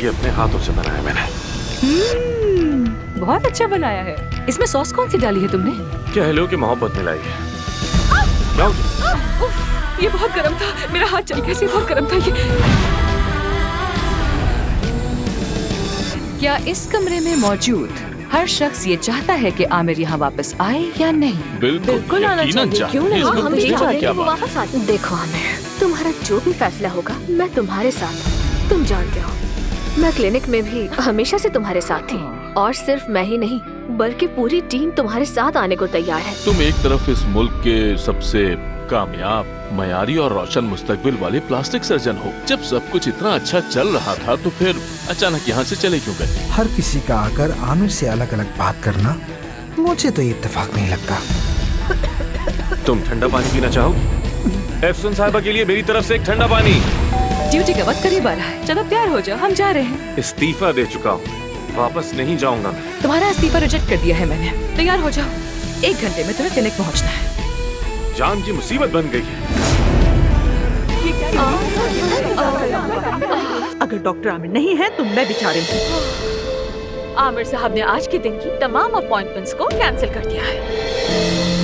ये अपने हाथों से बनाया मैंने। बहुत अच्छा बनाया है। इसमें सॉस कौन सी डाली है तुमने? कह लो कि मोहब्बत मिलाई है। क्या हो गया? ये बहुत गर्म था, मेरा हाथ चल गया, बहुत गर्म था ये। क्या इस कमरे में मौजूद हर शख्स ये चाहता है कि आमिर यहाँ वापस आए या नहीं? बिल्कुल आना चाहिए, क्यों नहीं? हम भी चाहते हैं वो वापस आए। देखो आमिर, तुम्हारा जो भी फैसला होगा मैं तुम्हारे साथ हूँ, तुम जानते हो मैं क्लिनिक में भी हमेशा से तुम्हारे साथ थी, और सिर्फ मैं ही नहीं बल्कि पूरी टीम तुम्हारे साथ आने को तैयार है। तुम एक तरफ इस मुल्क के सबसे कामयाब, मयारी और रोशन मुस्तकबिल वाले प्लास्टिक सर्जन हो। जब सब कुछ इतना अच्छा चल रहा था तो फिर अचानक यहाँ से चले क्यों गए? हर किसी का आकर आमिर से अलग अलग बात करना मुझे तो ये इत्तेफाक नहीं लगता। तुम ठंडा पानी पीना चाहोगे? एफसन साहिबा के लिए मेरी तरफ से एक ठंडा पानी। ड्यूटी का वक्त करीब आ रहा है, चलो तैयार हो जाओ, हम जा रहे हैं। इस्तीफा दे चुका हूँ, वापस नहीं जाऊंगा मैं। तुम्हारा इस्तीफा रिजेक्ट कर दिया है मैंने। तैयार हो जाओ, 1 घंटे में तुम्हें क्लिनिक पहुँचना है। जान की मुसीबत बन गई है। अगर डॉक्टर आमिर नहीं है तो मैं बिचारी हूँ। आमिर साहब ने आज के दिन की तमाम अपॉइंटमेंट्स को कैंसिल कर दिया है।